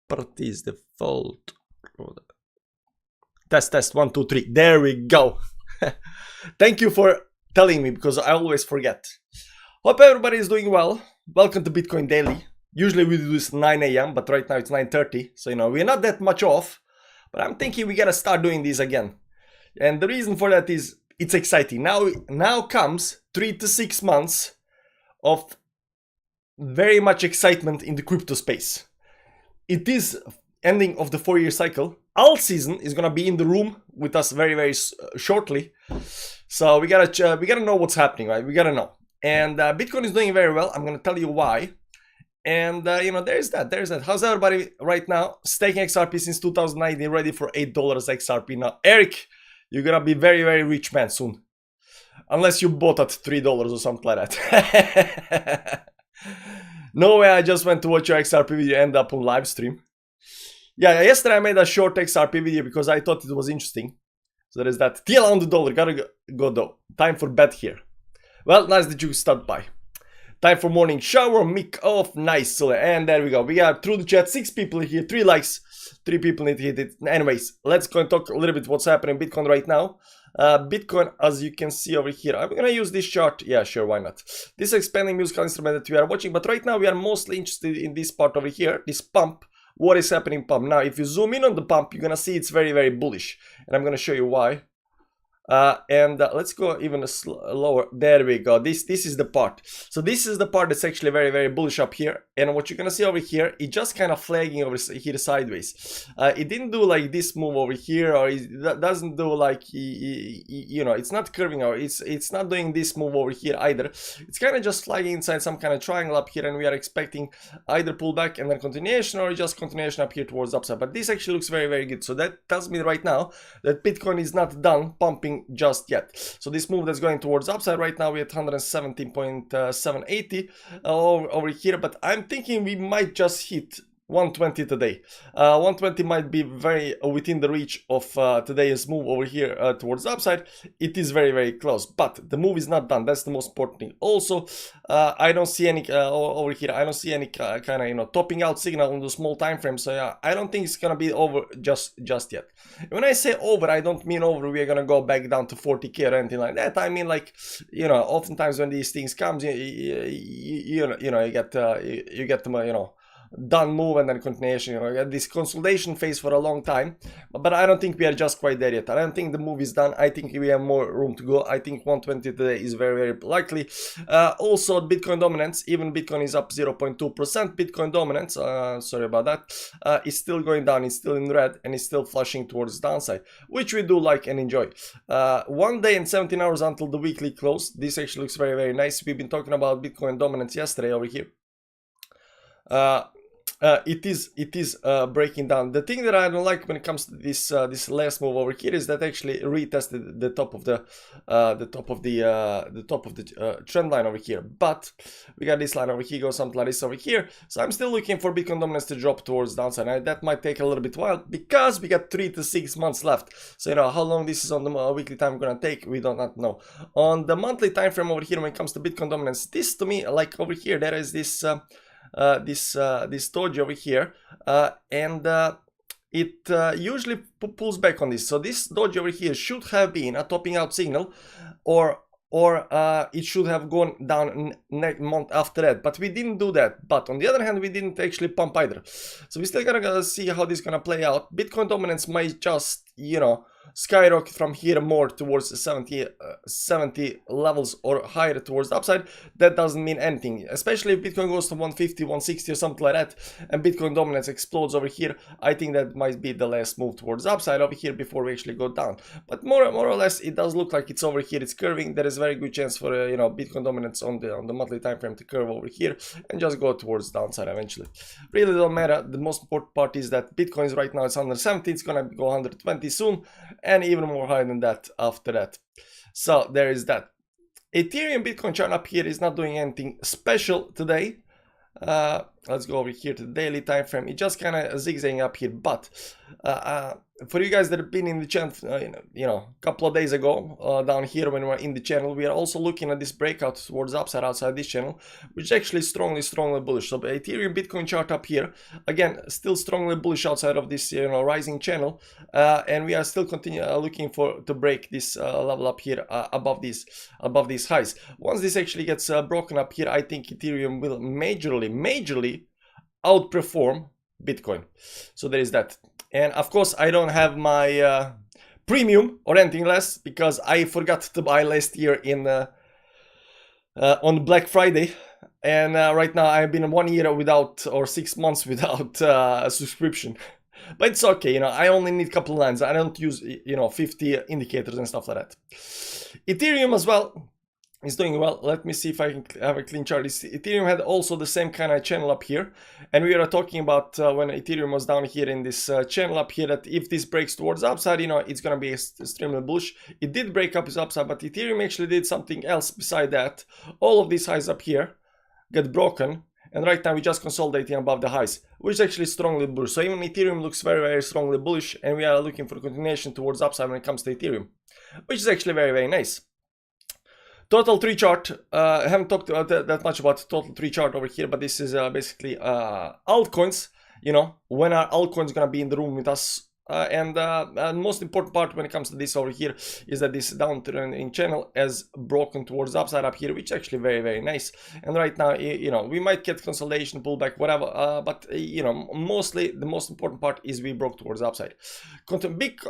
properties default. Test 1 2 3. There we go. Thank you for telling me, because I always forget. Hope everybody is doing well. Welcome to Bitcoin Daily. Usually we do this 9 a.m. but right now it's 9:30, so we're not that much off, but I'm thinking we gotta start doing these again. And the reason for that is it's exciting. Now comes 3 to 6 months of very much excitement in the crypto space. It is ending of the 4-year cycle. All season is gonna be in the room with us very shortly. So we gotta know what's happening, right? We gotta know. And Bitcoin is doing very well. I'm gonna tell you why. And there's that. How's everybody right now? Staking XRP since 2019, ready for $8 XRP now. Eric, you're gonna be very rich man soon, unless you bought at $3 or something like that. No way, I just went to watch your XRP video, end up on live stream. Yeah, yesterday I made a short XRP video because I thought it was interesting. So there is that. TL on the dollar, gotta go though. Time for bet here. Well, nice that you stopped by. Time for morning shower, mic off, nice. And there we go. We got through the chat, 6 people here, 3 likes, 3 people need to hit it. Anyways, let's go and talk a little bit what's happening in Bitcoin right now. Bitcoin, as you can see over here, I'm gonna use this chart. Yeah, sure, why not? This expanding musical instrument that we are watching, but right now we are mostly interested in this part over here, this pump. What is happening pump? Now, if you zoom in on the pump, you're gonna see it's very bullish, and I'm gonna show you why. Let's go even lower. There we go. This is the part. So this is the part that's actually very bullish up here. And what you're gonna see over here, it just kind of flagging over here sideways. It didn't do like this move over here, or it doesn't do like it's not curving, or it's not doing this move over here either. It's kind of just flagging inside some kind of triangle up here, and we are expecting either pullback and then continuation, or just continuation up here towards upside. But this actually looks very good. So that tells me right now that Bitcoin is not done pumping just yet. So this move that's going towards upside right now, we're at 117.780 over here, but I'm thinking we might just hit 120 today. 120 might be very within the reach of today's move over here towards the upside. It is very close, but the move is not done. That's the most important thing. Also, I don't see any over here. I don't see any kind of topping out signal on the small time frame. So yeah, I don't think it's gonna be over just yet. When I say over, I don't mean over. We are gonna go back down to 40K or anything like that. I mean, like, oftentimes when these things comes, you get them, done move and then continuation. This consolidation phase for a long time, but I don't think we are just quite there yet. I don't think the move is done. I think we have more room to go. I think 120 today is very likely. Also, Bitcoin dominance, even Bitcoin is up 0.2%. Bitcoin dominance, sorry about that, is still going down. It's still in red and it's still flushing towards the downside, which we do like and enjoy. 1 day and 17 hours until the weekly close. This actually looks very nice. We've been talking about Bitcoin dominance yesterday over here. It is breaking down. The thing that I don't like when it comes to this last move over here is that actually retested the top of the trend line over here. But we got this line over here, goes something like this over here. So I'm still looking for Bitcoin dominance to drop towards downside. And that might take a little bit while because we got 3 to 6 months left. So how long this is on the weekly time gonna take, we do not know. On the monthly time frame over here, when it comes to Bitcoin dominance, this to me, like over here, there is this this doji over here, and it usually pulls back on this. So this doji over here should have been a topping out signal, or it should have gone down next month after that, but we didn't do that. But on the other hand, we didn't actually pump either. So we still gotta see how this is gonna play out. Bitcoin dominance might just skyrocket from here more towards 70 levels or higher towards the upside. That doesn't mean anything, especially if Bitcoin goes to 150, 160 or something like that, and Bitcoin dominance explodes over here. I think that might be the last move towards the upside over here before we actually go down. But more or less, it does look like it's over here. It's curving. There is a very good chance for Bitcoin dominance on the monthly time frame to curve over here and just go towards the downside eventually. Really don't matter. The most important part is that Bitcoin is right now, it's under 70. It's gonna go 120 soon, and even more higher than that after that. So there is that. Ethereum Bitcoin chart up here is not doing anything special today. Let's go over here to the daily time frame. It just kind of zigzagging up here, but for you guys that have been in the channel, a couple of days ago, down here when we were in the channel, we are also looking at this breakout towards upside outside this channel, which is actually strongly bullish. So Ethereum Bitcoin chart up here, again, still strongly bullish outside of this, rising channel, and we are still continue looking to break this level up here above these highs. Once this actually gets broken up here, I think Ethereum will majorly outperform Bitcoin. So there is that. And of course, I don't have my premium or anything less because I forgot to buy last year in on Black Friday. And right now I've been 1 year without, or 6 months without a subscription. But it's okay, I only need a couple of lines. I don't use, 50 indicators and stuff like that. Ethereum as well is doing well. Let me see if I can have a clean chart. Ethereum had also the same kind of channel up here, and we are talking about when Ethereum was down here in this channel up here, that if this breaks towards upside, it's gonna be extremely bullish. It did break up its upside, but Ethereum actually did something else beside that. All of these highs up here get broken, and right now we're just consolidating above the highs, which is actually strongly bullish. So even Ethereum looks very strongly bullish, and we are looking for continuation towards upside when it comes to Ethereum, which is actually very nice. Total tree chart, I haven't talked that much about total tree chart over here, but this is basically altcoins, when are altcoins gonna be in the room with us? And most important part when it comes to this over here is that this downturn in channel has broken towards upside up here, which is actually very nice. And right now, we might get consolidation, pullback, whatever, but mostly the most important part is we broke towards upside.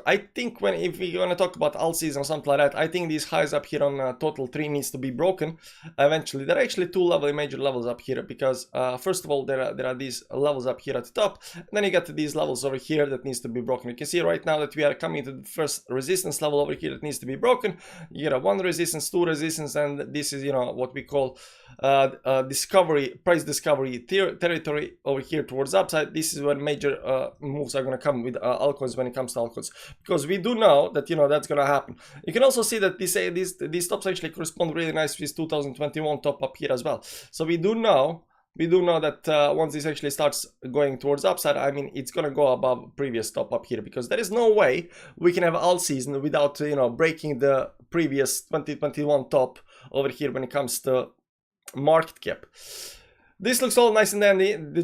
I think if we're gonna talk about alt season or something like that, I think these highs up here on total 3 needs to be broken eventually. There are actually 2 major levels up here because first of all there are these levels up here at the top, and then you get to these levels over here that needs to be broken. You can see right now that we are coming to the first resistance level over here that needs to be broken. You get 1 resistance, 2 resistance, and this is what we call price discovery territory over here towards upside. This is where major moves are going to come with altcoins when it comes to altcoins, because we do know that that's going to happen. You can also see that these tops actually correspond really nice with 2021 top up here as well. So we do know that once this actually starts going towards upside, I mean, it's gonna go above previous top up here, because there is no way we can have alt season without breaking the previous 2021 top over here when it comes to market cap. This looks all nice and dandy. The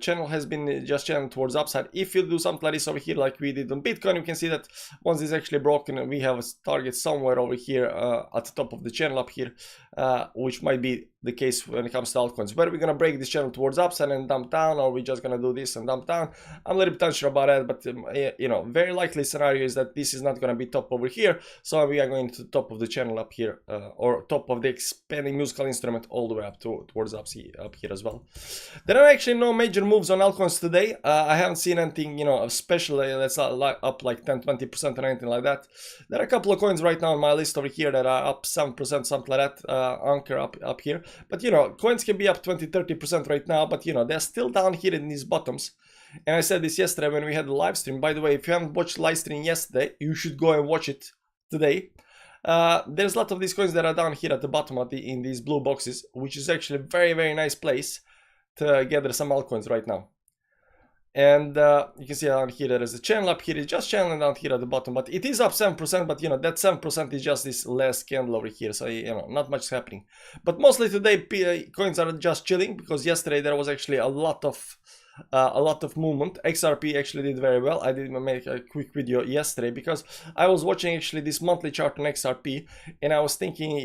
channel has been just channeled towards upside. If you do something like this over here, like we did on Bitcoin, you can see that once it's actually broken, we have a target somewhere over here at the top of the channel up here, which might be the case when it comes to altcoins. Whether we're gonna break this channel towards upside and dump down, or we're just gonna do this and dump down, I'm a little bit unsure about that. But very likely scenario is that this is not gonna be top over here, so we are going to the top of the channel up here, or top of the expanding musical instrument all the way up towards up here as well. There are actually no major moves on altcoins today. I haven't seen anything special that's up like 10-20% or anything like that. There are a couple of coins right now on my list over here that are up 7%, something like that. Anchor up here. But coins can be up 20-30% right now, but they're still down here in these bottoms. And I said this yesterday when we had the live stream. By the way, if you haven't watched the live stream yesterday, you should go and watch it today. There's a lot of these coins that are down here at the bottom in these blue boxes, which is actually a very nice place to gather some altcoins right now. And you can see down here there is a channel up here. It's just channeling down here at the bottom, but it is up 7%. But that 7% is just this last candle over here, so not much is happening. But mostly today coins are just chilling, because yesterday there was actually a lot of movement. XRP actually did very well. I did make a quick video yesterday because I was watching actually this monthly chart on XRP, and I was thinking,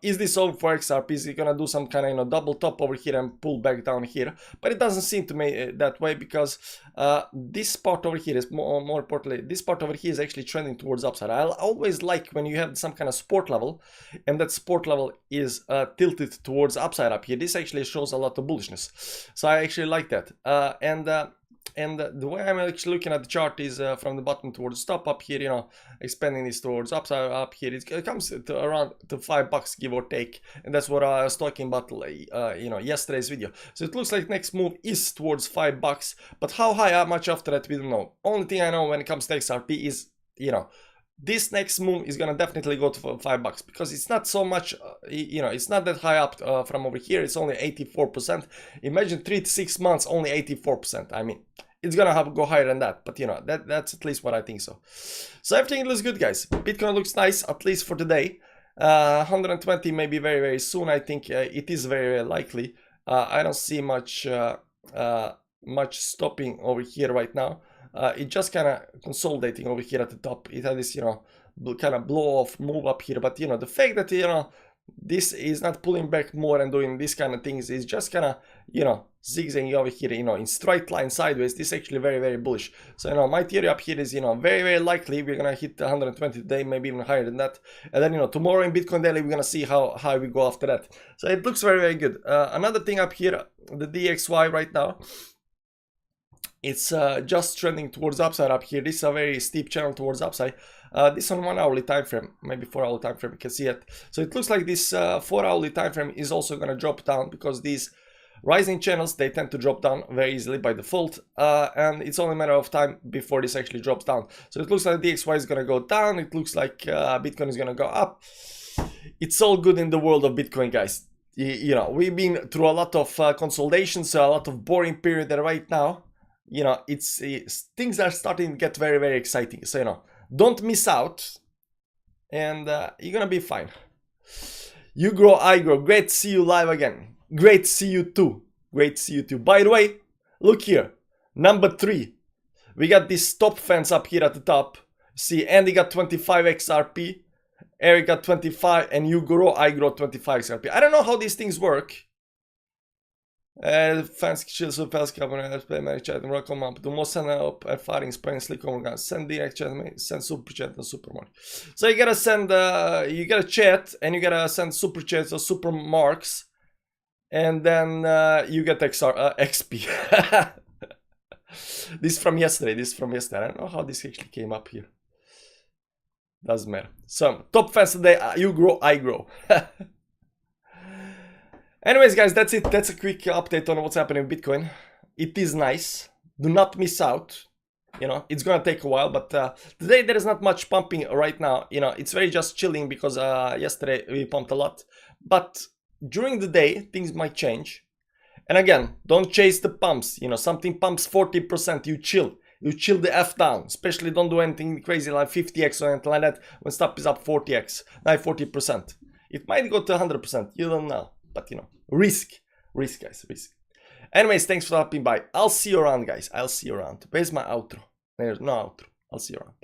is this over for XRP? Is it gonna do some kind of double top over here and pull back down here? But it doesn't seem to me that way, because this part over here is more importantly, this part over here is actually trending towards upside. I always like when you have some kind of support level, and that support level is tilted towards upside up here. This actually shows a lot of bullishness, so I actually like that. And the way I'm actually looking at the chart is from the bottom towards the top up here, expanding this towards upside up here. It comes to around to $5, give or take, and that's what I was talking about, yesterday's video. So it looks like next move is towards $5, but how high, how much after that, we don't know. Only thing I know when it comes to XRP is, this next move is gonna definitely go to $5, because it's not so much, it's not that high up from over here. It's only 84%. Imagine 3 to 6 months, only 84%. I mean, it's gonna have go higher than that, but you know, that's at least what I think. So everything looks good, guys. Bitcoin looks nice, at least for today. 120 maybe very, very soon. I think it is very, very likely. I don't see much stopping over here right now. It just kind of consolidating over here at the top. It had this, you know, kind of blow off move up here, but you know, the fact that, you know, this is not pulling back more and doing this kind of things is just kind of, you know, zigzagging over here, you know, in straight line sideways. This is actually very, very bullish. So, you know, my theory up here is, you know, very, very likely we're gonna hit 120 today, maybe even higher than that. And then, you know, tomorrow in Bitcoin Daily, we're gonna see how we go after that. So it looks very, very good. Another thing up here, the DXY right now, it's just trending towards upside up here. This is a very steep channel towards upside. This on 1 hourly time frame, maybe 4 hourly time frame, you can see it. So it looks like this 4 hourly time frame is also going to drop down, because these rising channels, they tend to drop down very easily by default, and it's only a matter of time before this actually drops down. So it looks like DXY is going to go down. It looks like Bitcoin is going to go up. It's all good in the world of Bitcoin, guys. You know, we've been through a lot of consolidations, so a lot of boring period there right now. You know, it's things are starting to get very, very exciting. So, you know, don't miss out, and you're gonna be fine. You grow, I grow. Great to see you live again. Great to see you too. Great to see you too. By the way, look here, number 3. We got these top fans up here at the top. See, Andy got 25 XRP, Eric got 25, and you grow, I grow 25 XRP. I don't know how these things work. Fanns så falska abonnenter med chatten welcome up. Du måste sända upp erfaringspoängslik omgång. Send direct chat med send super chat och supermark. So you gotta send you gotta chat and you gotta send super chats or super marks, and then you get XP. This from yesterday. I don't know how this actually came up here. Doesn't matter. So top fans today, you grow, I grow. Anyways, guys, that's it. That's a quick update on what's happening in Bitcoin. It is nice. Do not miss out. You know, it's gonna take a while, but today there is not much pumping right now. You know, it's very just chilling, because yesterday we pumped a lot. But during the day, things might change. And again, don't chase the pumps. You know, something pumps 40%, you chill. You chill the F down. Especially don't do anything crazy like 50x or anything like that when stuff is up 40x, like 40%. It might go to 100%, you don't know. But, you know, risk, guys, risk. Anyways, thanks for stopping by. I'll see you around, guys. I'll see you around. Where's my outro? There's no outro. I'll see you around.